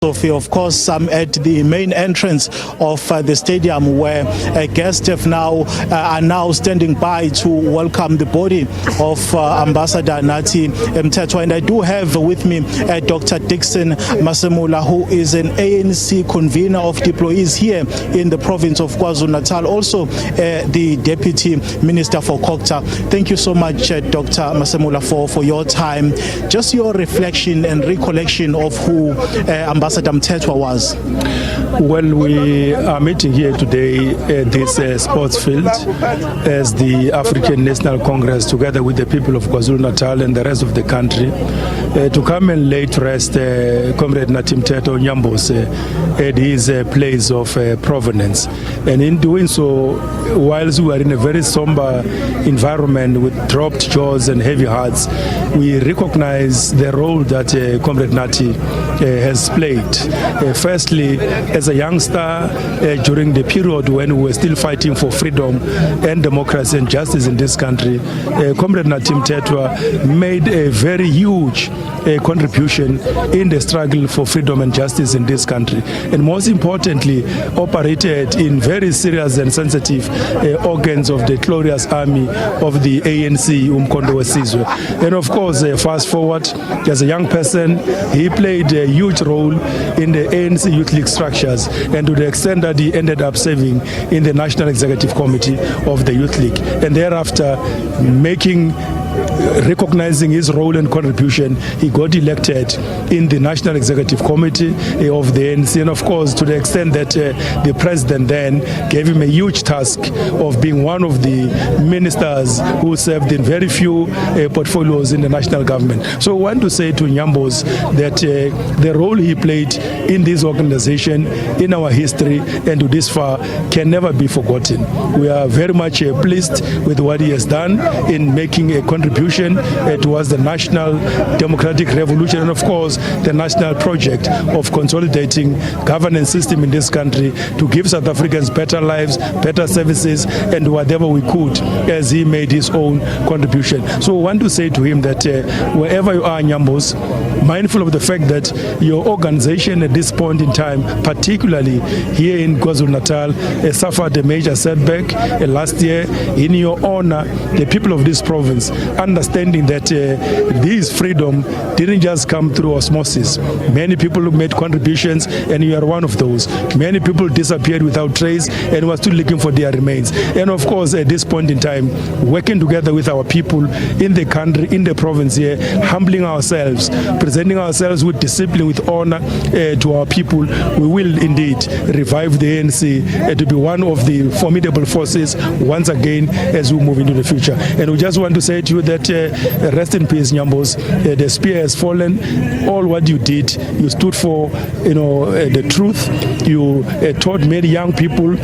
Of course, I'm at the main entrance of the stadium where guests are now standing by to welcome the body of Ambassador Nathi Mthethwa. And I do have with me Dr. Dixon Masemola, who is an ANC convener of deployees here in the province of KwaZulu-Natal, also the Deputy Minister for Culture. Thank you so much, Dr. Masemola, for your time. Just your reflection and recollection of who Ambassador Mthethwa was. Well, we are meeting here today at this sports field as the African National Congress, together with the people of KwaZulu-Natal and the rest of the country, to come and lay to rest Comrade Nathi Mthethwa Nyambos at his place of provenance. And in doing so, whilst we are in a very somber environment with dropped jaws and heavy hearts, we recognize the role that Comrade Nathi has played. Firstly, as a youngster during the period when we were still fighting for freedom and democracy and justice in this country, Comrade Nathi Mthethwa made a very huge contribution in the struggle for freedom and justice in this country, and most importantly operated in very serious and sensitive organs of the glorious army of the ANC, Umkhonto weSizwe. And of course, fast forward, as a young person, he played a huge role in the ANC Youth League structures, and to the extent that he ended up serving in the National Executive Committee of the Youth League, and thereafter recognizing his role and contribution, he got elected in the National Executive Committee of the ANC. And of course, to the extent that the president then gave him a huge task of being one of the ministers who served in very few portfolios in the national government. So I want to say to Nyambos that the role he played in this organization, in our history, and to this far, can never be forgotten. We are very much pleased with what he has done in making a contribution towards the national democratic revolution, and of course the national project of consolidating governance system in this country to give South Africans better lives, better services, and whatever we could, as he made his own contribution. So I want to say to him that wherever you are, Nyambos, mindful of the fact that your organization at this point in time, particularly here in KwaZulu-Natal, suffered a major setback last year. In your honor, the people of this province, understanding that this freedom didn't just come through osmosis. Many people made contributions, and you are one of those. Many people disappeared without trace and were still looking for their remains. And of course, at this point in time, working together with our people in the country, in the province here, humbling ourselves, presenting ourselves with discipline, with honor to our people, we will indeed revive the ANC to be one of the formidable forces once again as we move into the future. And we just want to say to you that rest in peace, Nyambos. The spear has fallen. All what you did, you stood for, the truth. You taught many young people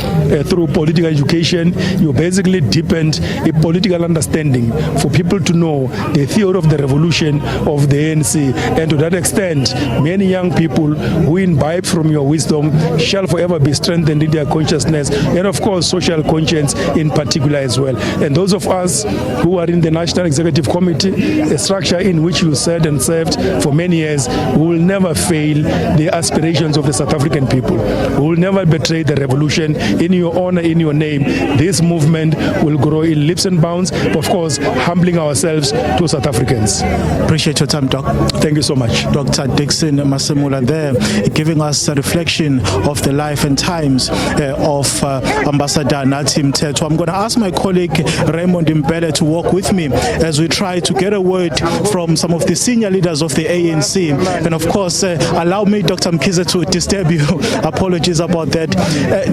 through political education. You basically deepened a political understanding for people to know the theory of the revolution of the ANC. And to that extent, many young people who imbibe from your wisdom shall forever be strengthened in their consciousness, and of course social conscience in particular as well. And those of us who are in the National Executive Committee, a structure in which you said and served for many years, we will never fail the aspirations of the South African people. We will never betray the revolution. In your honor, in your name, this movement will grow in leaps and bounds, of course, humbling ourselves to South Africans. Appreciate your time, Doc. Thank you so much. Dr. Dixon Masemola there, giving us a reflection of the life and times of Ambassador Nathi Mthethwa. I'm going to ask my colleague Raymond Mbele to walk with me as we try to get a word from some of the senior leaders of the ANC. And of course, allow me, Dr. Mkiza, to disturb you. Apologies about that.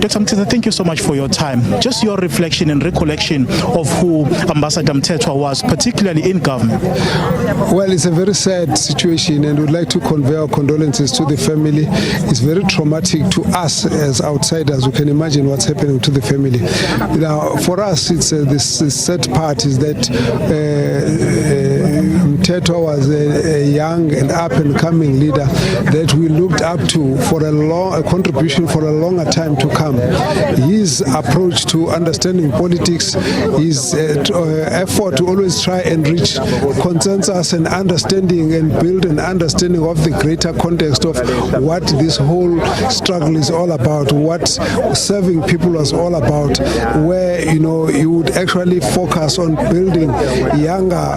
Dr. Mkiza, thank you so much for your time. Just your reflection and recollection of who Ambassador Mthethwa was, particularly in government. Well, it's a very sad situation, and we'd like to convey our condolences to the family. It's very traumatic to us as outsiders. We can imagine what's happening to the family. Now, for us, it's this sad part is that Mthethwa was a young and up-and-coming leader that we looked up to for a contribution for a longer time to come. His approach to understanding politics, his effort to always try and reach consensus and understanding and build an understanding of the greater context of what this whole struggle is all about, what serving people was all about, where you would actually focus on building younger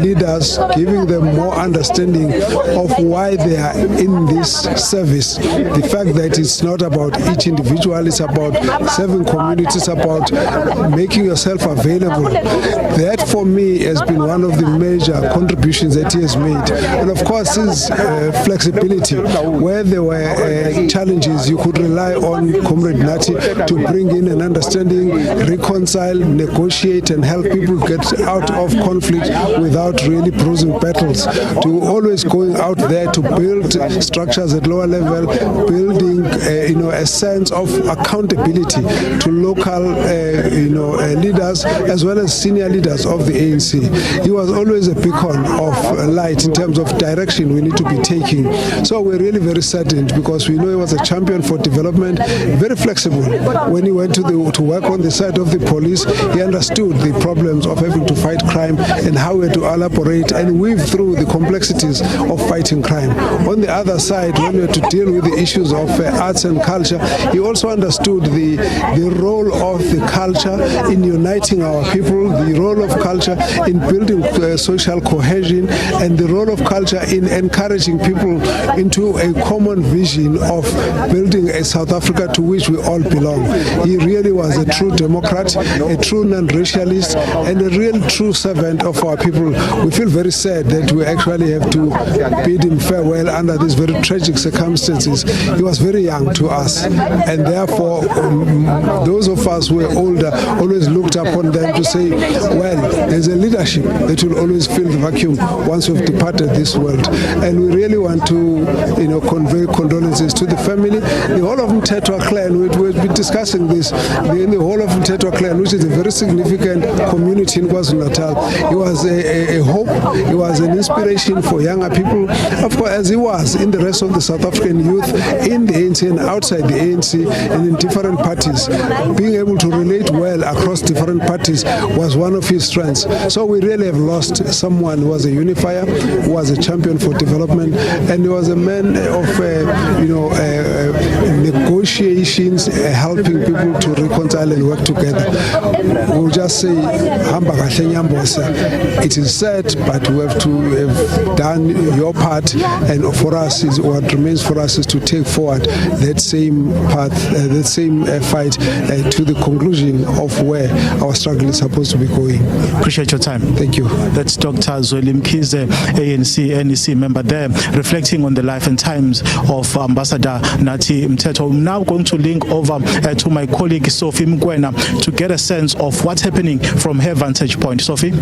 leaders, giving them more understanding of why they are in this service. The fact that it's not about each individual, it's about serving communities, about making yourself available. That for me has been one of the major contributions that he has made. And of course his flexibility, where there were challenges, you could rely on Comrade Nathi to bring in an understanding, reconcile, negotiate and help people get out of conflict without really bruising battles, to always going out there to build structures at lower level, building a sense of accountability to local leaders as well as senior leaders of the ANC. He was always a beacon of light in terms of direction we need to be taking. So we're really very saddened because we know he was a champion for development, very flexible. When he went to work on the side of the police, he understood the problems of having to fight crime and how we had to elaborate and weave through the complexities of fighting crime. On the other side, when we had to deal with the issues of arts and culture, he also understood the role of the culture in uniting our people, the role of culture in building social cohesion, and the role of culture in encouraging people into a common vision of building a South Africa to which we all belong. He really was a true democrat, a true non-racialist, and a real true servant of our people. We feel very sad that we actually have to bid him farewell under these very tragic circumstances. He was very young to us, and therefore those of us who are older always looked upon them to say, well, there's a leadership that will always fill the vacuum once we've departed this world. And we really want to convey condolences to the family. The whole of Mthethwa clan, we've been discussing this, the whole of Mthethwa clan, which is a very significant community in KwaZulu-Natal. He was a hope, he was an inspiration for younger people, of course, as he was in the rest of the South African youth, in the ANC and outside the ANC and in different parties. Being able to relate well across different parties was one of his strengths. So we really have lost someone who was a unifier, who was a champion for development, and he was a man of negotiations, helping people to reconcile and work together. We'll just say, Hamba kahle nyambosa. It is sad, but we have to have done your part, and for us, what remains for us is to take forward that same path, that same fight to the conclusion of where our struggle is supposed to be going. Appreciate your time. Thank you. That's Dr. Zweli Mkhize, ANC NEC member there, reflecting on the life and times of Ambassador Nathi Mthethwa. I'm now going to link over to my colleague Sophie Mkwena to get a sense of what's happening from her vantage point. Sophie?